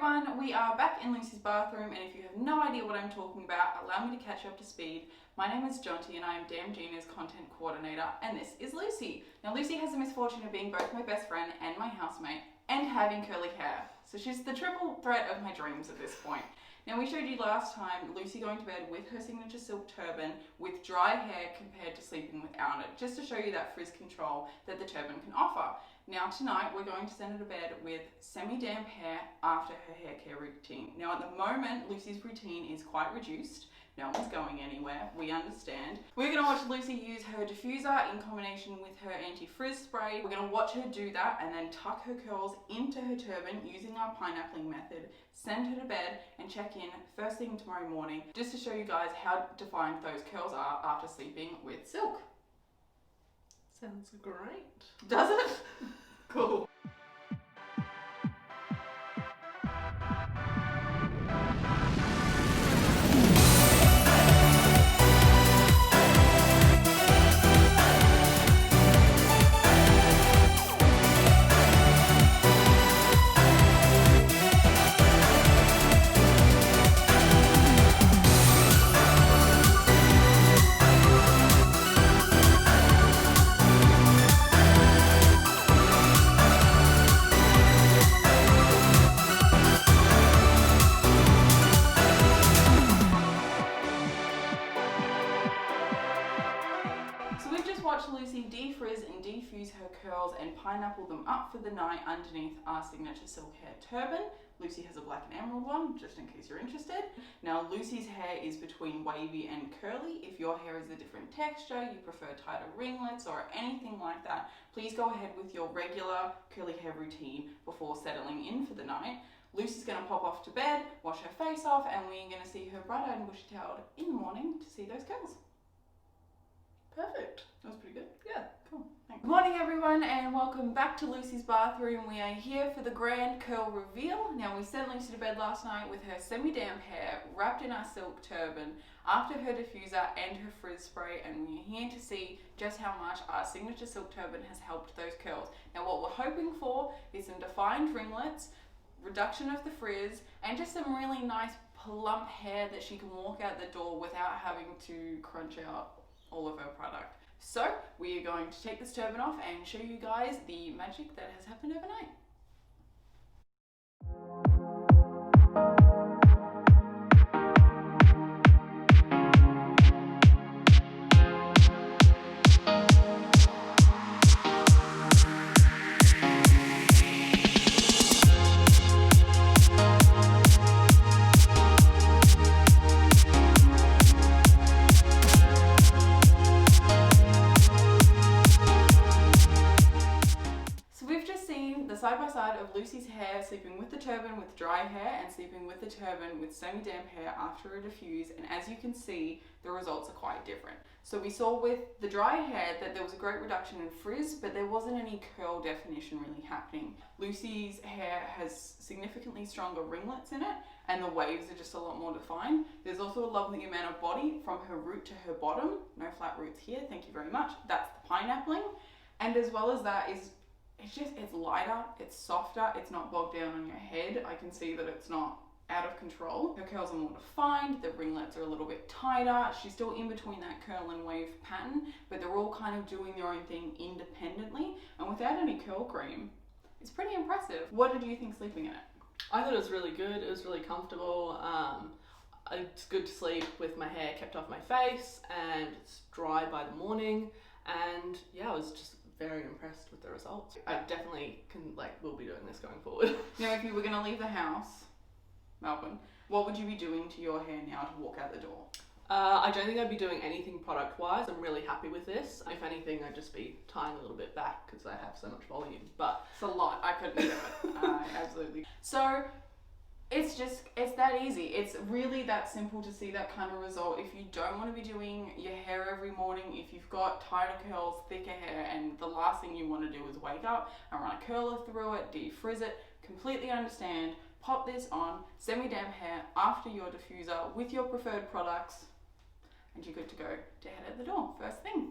everyone, we are back in Lucy's bathroom, and if you have no idea what I'm talking about, allow me to catch you up to speed. My name is Jonty and I am Damn Gina's content coordinator, and this is Lucy. Now Lucy has the misfortune of being both my best friend and my housemate, and having curly hair. So she's the triple threat of my dreams at this point. Now we showed you last time Lucy going to bed with her signature silk turban with dry hair compared to sleeping without it, just to show you that frizz control that the turban can offer. Now tonight we're going to send her to bed with semi-damp hair after her hair care routine. Now at the moment Lucy's routine is quite reduced. No one's going anywhere, we understand. We're going to watch Lucy use her diffuser in combination with her anti-frizz spray. We're going to watch her do that and then tuck her curls into her turban using our pineappling method, send her to bed and check in first thing tomorrow morning just to show you guys how defined those curls are after sleeping with silk. Sounds great. Does it? Cool. Watch Lucy defrizz and defuse her curls and pineapple them up for the night underneath our signature silk hair turban. Lucy has a black and emerald one, just in case you're interested. Now Lucy's hair is between wavy and curly. If your hair is a different texture, you prefer tighter ringlets or anything like that, please go ahead with your regular curly hair routine before settling in for the night. Lucy's going to pop off to bed, wash her face off, and we're going to see her bright-eyed and bushy-tailed in the morning to see those curls. Perfect. That was pretty good. Yeah. Cool. Thanks. Good morning everyone and welcome back to Lucy's bathroom. We are here for the grand curl reveal. Now we sent Lucy to bed last night with her semi-damp hair wrapped in our silk turban after her diffuser and her frizz spray, and we're here to see just how much our signature silk turban has helped those curls. Now what we're hoping for is some defined ringlets, reduction of the frizz, and just some really nice plump hair that she can walk out the door without having to crunch out all of her product. So we are going to take this turban off and show you guys the magic that has happened overnight. Side by side of Lucy's hair sleeping with the turban with dry hair and sleeping with the turban with semi-damp hair after a diffuse, and as you can see the results are quite different. So we saw with the dry hair that there was a great reduction in frizz, but there wasn't any curl definition really happening. Lucy's hair has significantly stronger ringlets in it and the waves are just a lot more defined. There's also a lovely amount of body from her root to her bottom. No flat roots here, thank you very much. That's the pineappling, and as well as that is it's lighter, it's softer, it's not bogged down on your head. I can see that it's not out of control. Her curls are more defined, the ringlets are a little bit tighter. She's still in between that curl and wave pattern, but they're all kind of doing their own thing independently and without any curl cream. It's pretty impressive. What did you think sleeping in it? I thought it was really good. It was really comfortable. It's good to sleep with my hair kept off my face and it's dry by the morning. And yeah, I was just very impressed with the results. I definitely will be doing this going forward. Now, if you were going to leave the house, Melbourne, what would you be doing to your hair now to walk out the door? I don't think I'd be doing anything product-wise. I'm really happy with this. If anything, I'd just be tying a little bit back because I have so much volume. But it's a lot. I couldn't do it. Absolutely. So it's that easy. It's really that simple to see that kind of result. If you don't want to be doing your hair every morning, if you've got tighter curls, thicker hair, and the last thing you want to do is wake up and run a curler through it, defrizz it, completely understand. Pop this on semi-damp hair after your diffuser with your preferred products, and you're good to go to head out the door first thing.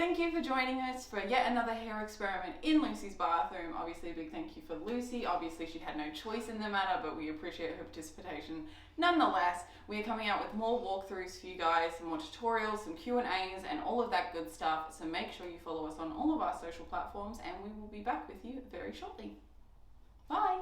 Thank you for joining us for yet another hair experiment in Lucy's bathroom. Obviously a big thank you for Lucy. Obviously she had no choice in the matter, but we appreciate her participation. Nonetheless, we are coming out with more walkthroughs for you guys, some more tutorials, some Q&As, and all of that good stuff. So make sure you follow us on all of our social platforms, and we will be back with you very shortly. Bye!